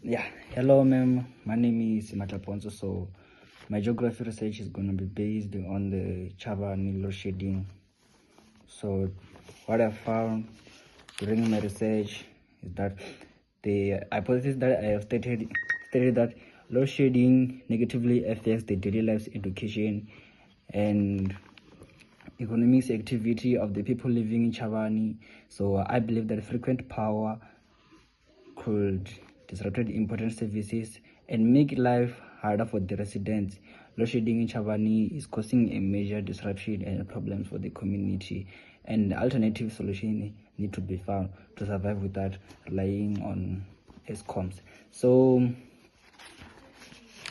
Yeah, hello ma'am, my name is Mataponzo. So my geography research is going to be based on the Chavani loadshedding. So what I found during my research is that the hypothesis that I have stated that loadshedding negatively affects the daily lives, education, and economic activity of the people living in Chavani. So I believe that frequent power could disrupt important services and make life harder for the residents. Load shedding in Chavani is causing a major disruption and problems for the community, and alternative solutions need to be found to survive without relying on ESCOMs. So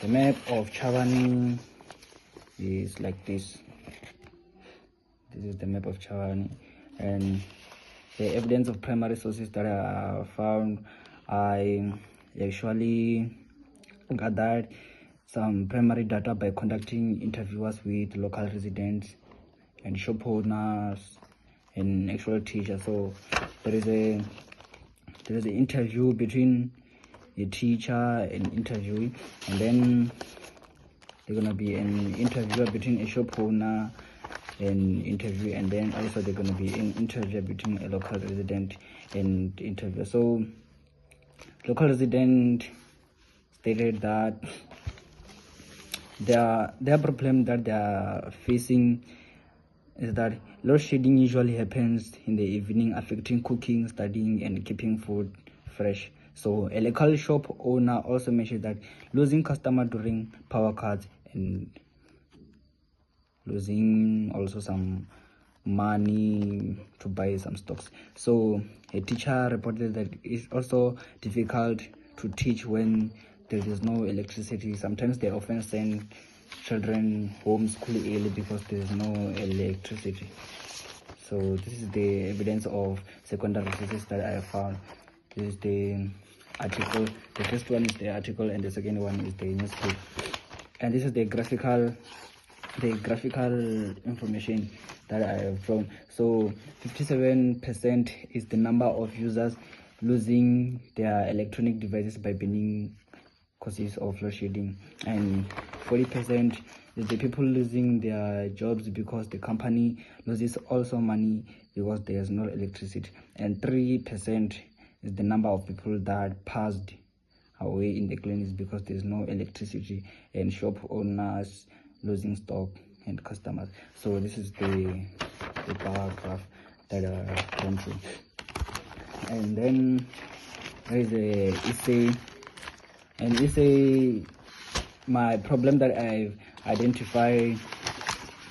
the map of Chavani is like this. This is the map of Chavani, and the evidence of primary sources that I found, I actually gathered some primary data by conducting interviews with local residents and shop owners and actual teachers. So there is an interview between the teacher and interviewee, and then there's gonna be an interview between a shop owner and interview, and then also there's gonna be an interview between a local resident and interviewer. So local resident stated that their problem that they are facing is that load shedding usually happens in the evening, affecting cooking, studying, and keeping food fresh. So a local shop owner also mentioned that losing customer during power cuts and losing also some money to buy some stocks. So a teacher reported that it's also difficult to teach when there is no electricity. Sometimes they often send children home school early because there is no electricity. So this is the evidence of secondary sources that I have found. This is the article. The first one is the article, and the second one is the newspaper. And this is the graphical information that I have drawn. So 57% is the number of users losing their electronic devices by burning causes of load shedding, and 40% is the people losing their jobs because the company loses also money because there's no electricity, and 3% is the number of people that passed away in the clinics because there's no electricity, and shop owners losing stock and customers. So this is the bar graph that I went through. And then there is a essay, and essay, my problem that I've identified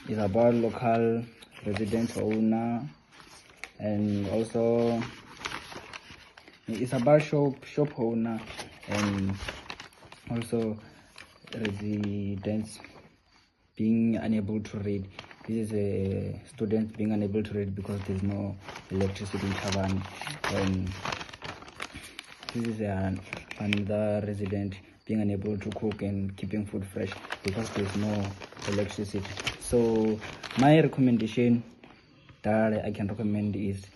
is about local residents owner, and also it's about shop owner and also residents being unable to read. This is a student being unable to read because there's no electricity in Chavani, and this is another resident being unable to cook and keeping food fresh because there's no electricity. So my recommendation that I can recommend is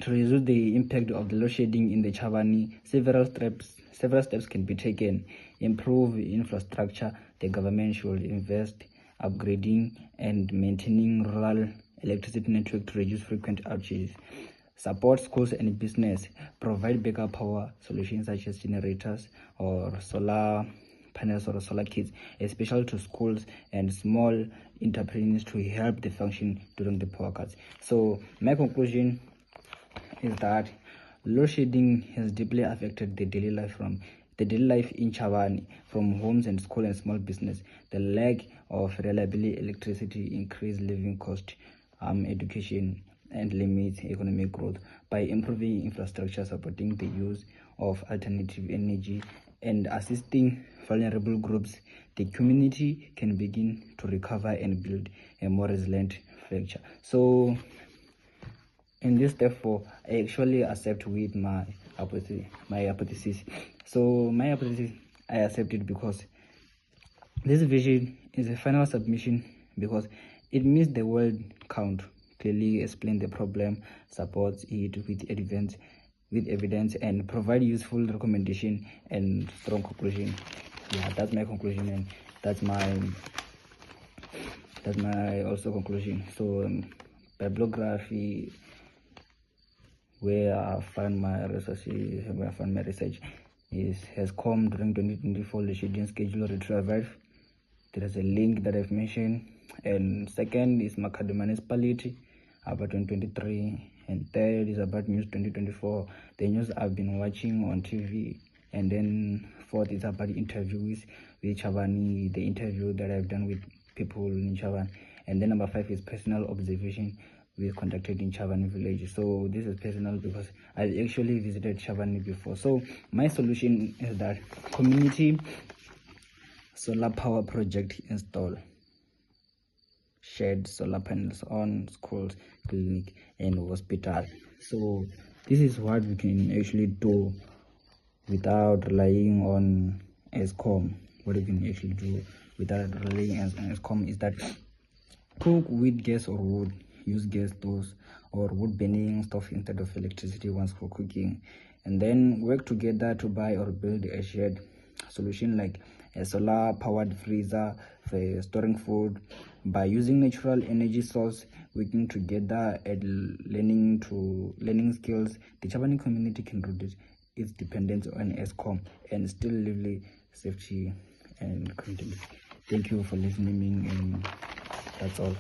to reduce the impact of the load shedding in the Chavani. Several steps can be taken. Improve infrastructure. The government should invest upgrading and maintaining rural electricity network to reduce frequent outages. Support schools and business. Provide backup power solutions such as generators or solar panels or solar kits, especially to schools and small enterprises to help the function during the power cuts. So my conclusion is that load shedding has deeply affected the daily life in Chavani, from homes and school and small business. The lack of reliable electricity increased living cost, education, and limits economic growth. By improving infrastructure, supporting the use of alternative energy, and assisting vulnerable groups, the community can begin to recover and build a more resilient future. So in this, therefore, I actually accept with my hypothesis. So my hypothesis, I accept it because this vision is a final submission, because it meets the word count, clearly explain the problem, supports it with evidence, with evidence and provide useful recommendation and strong conclusion. Yeah, that's my conclusion, and that's my also conclusion. So bibliography, where I find my research is has come during 2024 loadshedding schedule retrieved. There is a link that I've mentioned, and second is Makado municipality about 2023, and third is about news 2024, the news I've been watching on TV, and then fourth is about interviews with Chavani, the interview that I've done with people in Chavani, and then number 5 is personal observation we conducted in Chavani village. So this is personal because I actually visited Chavani before. So my solution is that community solar power project install shed solar panels on schools, clinic, and hospital. So this is what we can actually do without relying on ESCOM. What we can actually do without relying on ESCOM is that cook with gas or wood, use gas stoves or wood burning stove instead of electricity once for cooking, and then work together to buy or build a shared solution like a solar powered freezer for storing food. By using natural energy source, working together and learning skills, the Chavani community can reduce its dependence on ESCOM and still live safety and continuity. Thank you for listening, and that's all.